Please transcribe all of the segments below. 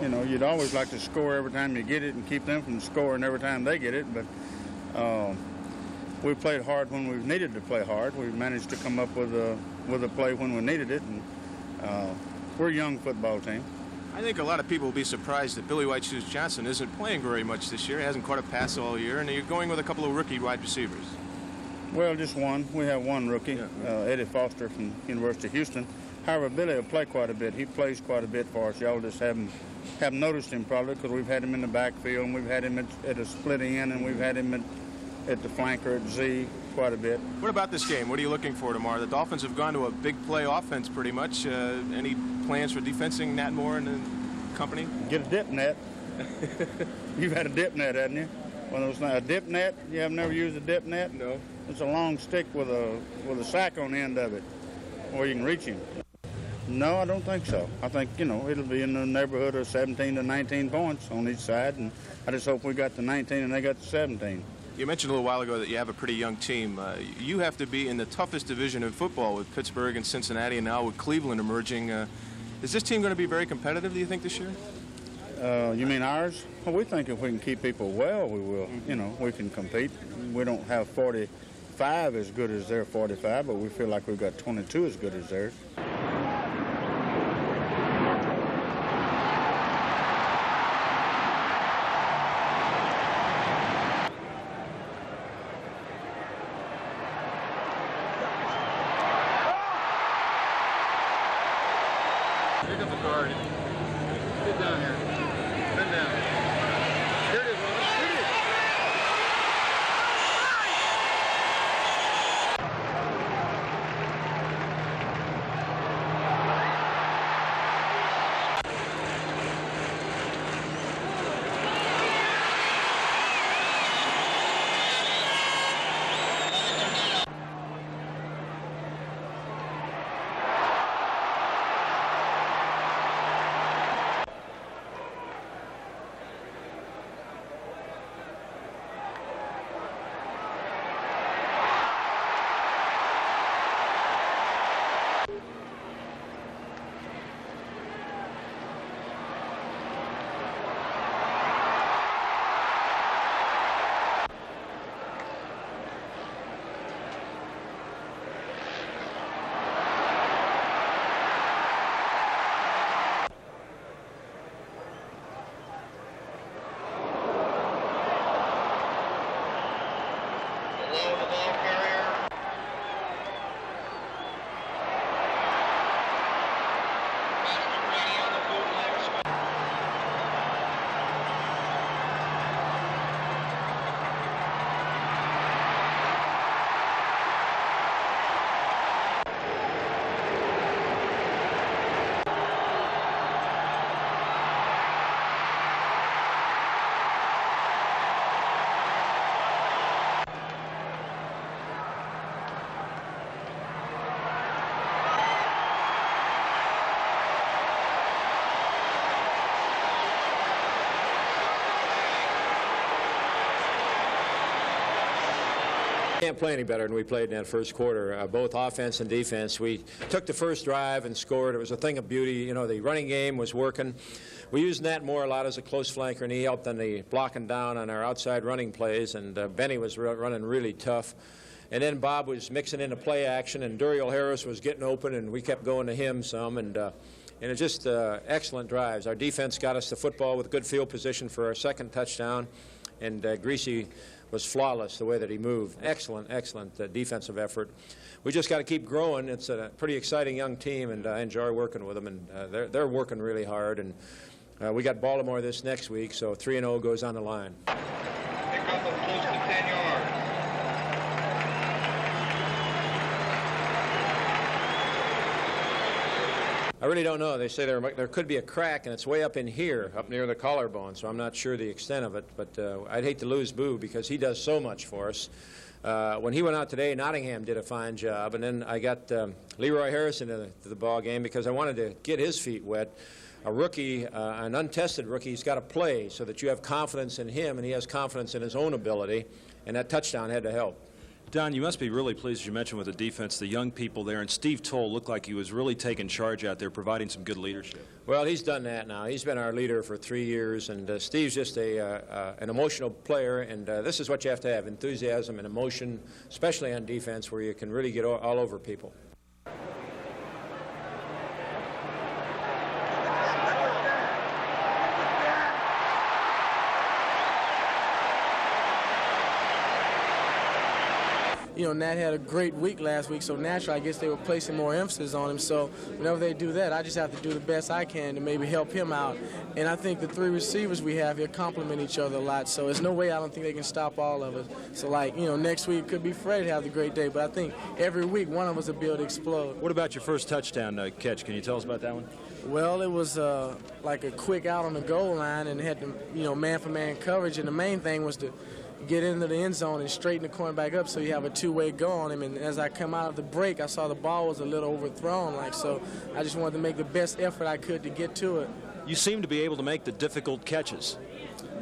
You know, you'd always like to score every time you get it and keep them from scoring every time they get it, but we played hard when we've needed to play hard. We've managed to come up with a play when we needed it, and we're a young football team. I think a lot of people will be surprised that Billy White Shoes Johnson isn't playing very much this year. He hasn't caught a pass all year, and you're going with a couple of rookie wide receivers. Well, just one. We have one rookie, Eddie Foster from University of Houston. However, Billy will play quite a bit. He plays quite a bit for us. Y'all just haven't noticed him probably because we've had him in the backfield, and we've had him at a split end, and we've had him at the flanker at Z quite a bit. What about this game? What are you looking for tomorrow? The Dolphins have gone to a big play offense pretty much. Any plans for defensing Nat Moore and company? Get a dip net. You've had a dip net, haven't you? Well, it's not a dip net. You have never used a dip net? No. It's a long stick with a sack on the end of it, where you can reach him. No, I don't think so. I think, you know, it'll be in the neighborhood of 17 to 19 points on each side, and I just hope we got the 19 and they got the 17. You mentioned a little while ago that you have a pretty young team. You have to be in the toughest division in football with Pittsburgh and Cincinnati, and now with Cleveland emerging. Is this team going to be very competitive, do you think, this year? You mean ours? Well, we think if we can keep people well, we will. You know, we can compete. We don't have 45 as good as their 45, but we feel like we've got 22 as good as theirs. Pick up the guard. Get down here. Bend down. Here it is, Roman. Here it is. Can't play any better than we played in that first quarter, both offense and defense. We took the first drive and scored. It was a thing of beauty. You know, the running game was working. We used Nat Moore a lot as a close flanker, and he helped on the blocking down on our outside running plays, and Benny was running really tough. And then Bob was mixing in the play action, and Duriel Harris was getting open, and we kept going to him some, and it's just excellent drives. Our defense got us the football with good field position for our second touchdown, and Greasy was flawless the way that he moved. Excellent, excellent defensive effort. We just got to keep growing. It's a pretty exciting young team, and I enjoy working with them, and they're working really hard. And we got Baltimore this next week, so 3-0 goes on the line. Pick up them close to 10 yards. I really don't know. They say there could be a crack, and it's way up in here, up near the collarbone, so I'm not sure the extent of it. But I'd hate to lose Boo because he does so much for us. When he went out today, Nottingham did a fine job, and then I got Leroy Harrison to the ball game because I wanted to get his feet wet. A rookie, an untested rookie, he's got to play so that you have confidence in him, and he has confidence in his own ability, and that touchdown had to help. Don, you must be really pleased, as you mentioned, with the defense, the young people there, and Steve Toll looked like he was really taking charge out there, providing some good leadership. Well, he's done that now. He's been our leader for 3 years, and Steve's just an emotional player, and this is what you have to have, enthusiasm and emotion, especially on defense, where you can really get all over people. You know, Nat had a great week last week, so naturally I guess they were placing more emphasis on him. So whenever they do that, I just have to do the best I can to maybe help him out. And I think the 3 receivers we have here complement each other a lot, so there's no way I don't think they can stop all of us. So, like, you know, next week could be Freddie to have a great day, but I think every week one of us will be able to explode. What about your first touchdown catch? Can you tell us about that one? Well, it was like a quick out on the goal line and had to, you know, man-for-man coverage, and the main thing was to get into the end zone and straighten the cornerback up so you have a two-way go on him. And as I come out of the break, I saw the ball was a little overthrown, so I just wanted to make the best effort I could to get to it. You seem to be able to make the difficult catches.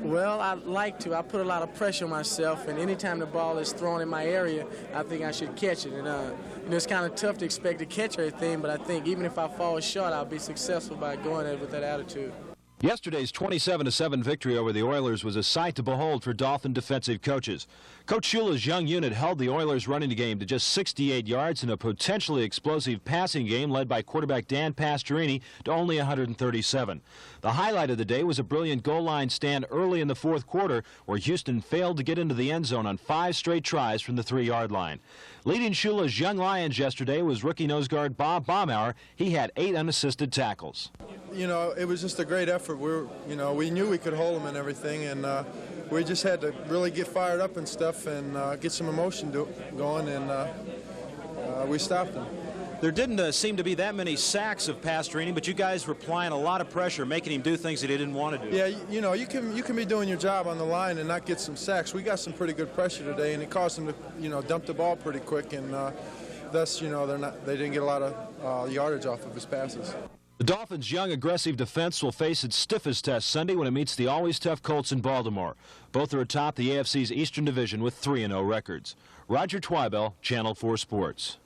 Well, I like to. I put a lot of pressure on myself, and anytime the ball is thrown in my area, I think I should catch it. And you know, it's kind of tough to expect to catch everything, but I think even if I fall short, I'll be successful by going at it with that attitude. Yesterday's 27-7 victory over the Oilers was a sight to behold for Dolphin defensive coaches. Coach Shula's young unit held the Oilers' running game to just 68 yards in a potentially explosive passing game led by quarterback Dan Pastorini to only 137. The highlight of the day was a brilliant goal line stand early in the fourth quarter where Houston failed to get into the end zone on 5 straight tries from the 3-yard line. Leading Shula's young Lions yesterday was rookie nose guard Bob Baumauer. He had 8 unassisted tackles. You know, it was just a great effort. We knew we could hold them and everything, and we just had to really get fired up and stuff and get some emotion going, and we stopped them. There didn't seem to be that many sacks of Pastorini, but you guys were applying a lot of pressure, making him do things that he didn't want to do. Yeah, you know, you can be doing your job on the line and not get some sacks. We got some pretty good pressure today, and it caused them to, you know, dump the ball pretty quick, and thus, you know, they didn't get a lot of yardage off of his passes. The Dolphins' young, aggressive defense will face its stiffest test Sunday when it meets the always tough Colts in Baltimore. Both are atop the AFC's Eastern Division with 3-0 records. Roger Twibell, Channel 4 Sports.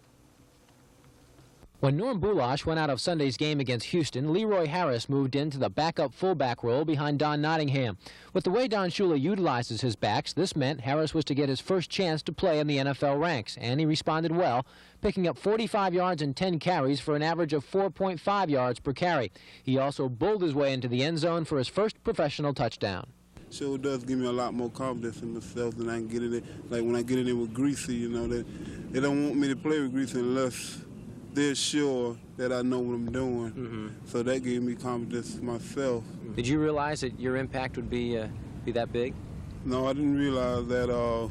When Norm Bulash went out of Sunday's game against Houston, Leroy Harris moved into the backup fullback role behind Don Nottingham. With the way Don Shula utilizes his backs, this meant Harris was to get his first chance to play in the NFL ranks, and he responded well, picking up 45 yards and 10 carries for an average of 4.5 yards per carry. He also bulled his way into the end zone for his first professional touchdown. Sure does give me a lot more confidence in myself than I can get in it. Like when I get in there with Greasy, you know, that they don't want me to play with Greasy unless they're sure that I know what I'm doing. Mm-hmm. So that gave me confidence myself. Did you realize that your impact would be that big? No, I didn't realize that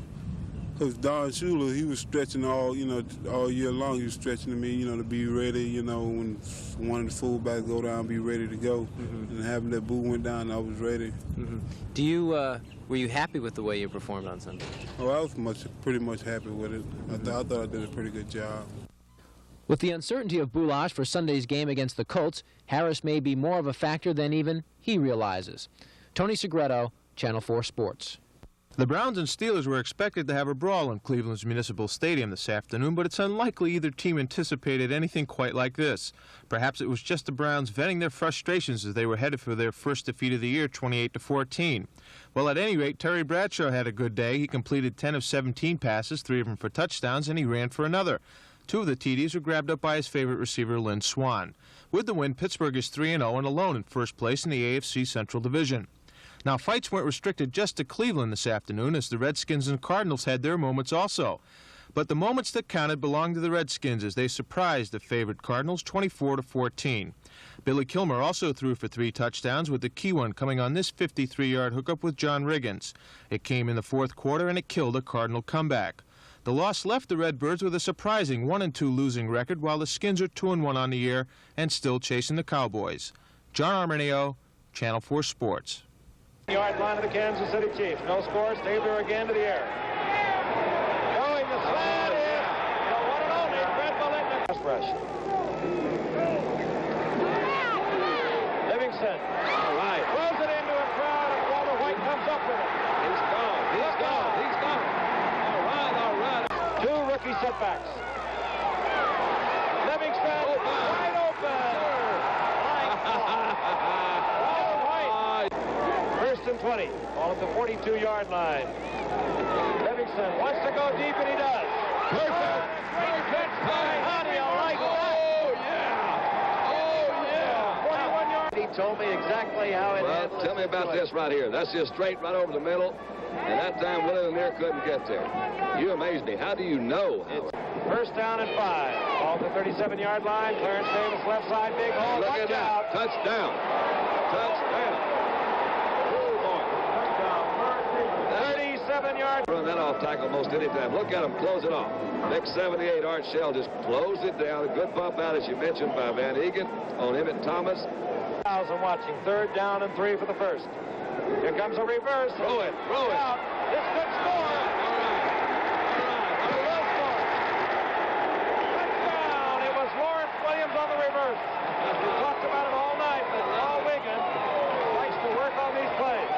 because Don Shula, he was stretching all year long. He was stretching to me, you know, to be ready, you know, when one of the fullbacks go down, be ready to go. Mm-hmm. And having that boo went down, I was ready. Mm-hmm. Were you happy with the way you performed on Sunday? Oh, I was pretty much happy with it. I thought I did a pretty good job. With the uncertainty of Bulash for Sunday's game against the Colts, Harris may be more of a factor than even he realizes. Tony Segreto, Channel 4 Sports. The Browns and Steelers were expected to have a brawl in Cleveland's Municipal Stadium this afternoon, but it's unlikely either team anticipated anything quite like this. Perhaps it was just the Browns venting their frustrations as they were headed for their first defeat of the year, 28-14. Well, at any rate, Terry Bradshaw had a good day. He completed 10 of 17 passes, 3 of them for touchdowns, and he ran for another. 2 of the TDs were grabbed up by his favorite receiver, Lynn Swann. With the win, Pittsburgh is 3-0 and alone in first place in the AFC Central Division. Now, fights weren't restricted just to Cleveland this afternoon, as the Redskins and Cardinals had their moments also. But the moments that counted belonged to the Redskins as they surprised the favored Cardinals 24-14. Billy Kilmer also threw for 3 touchdowns, with the key one coming on this 53-yard hookup with John Riggins. It came in the fourth quarter and it killed a Cardinal comeback. The loss left the Redbirds with a surprising 1-2 losing record, while the Skins are 2-1 on the year and still chasing the Cowboys. John Arminio, Channel 4 Sports. Yard line of the Kansas City Chiefs. No score. Stabler again to the air. Going the slant is the one and only Fred Bullitt. Pass rush. Livingston. All right. Throws it into a crowd, and Walter White comes up with it. He's gone. He's gone. He's gone. All right. All right. 2 setbacks. Livingston, wide open. All right. First and 20. Ball at the 42-yard line. Livingston wants to go deep, and he does. Perfect. Great catch by Honey. I like that. Oh, yeah. 41 yards. He told me exactly how it Well, is. tell me about this right here. That's just straight right over the middle. And that time Willie Lanier couldn't get there. You amaze me. How do you know? First down and 5. Ball at the 37-yard line. Clarence Davis left side, big hole. Look Watch at that. out. Touchdown. Touchdown. Oh, boy. 37 yards. Run that off tackle most any time. Look at him close it off. Next 78, Art Shell just closed it down. A good bump out, as you mentioned, by Van Egan on Emmett Thomas. 1,000 watching. Third down and 3 for the first. Here comes a reverse. Throw it. Throw it. Out. This could score. Touchdown. It was Lawrence Williams on the reverse. We talked about it all night, but Paul Wigan likes to work on these plays.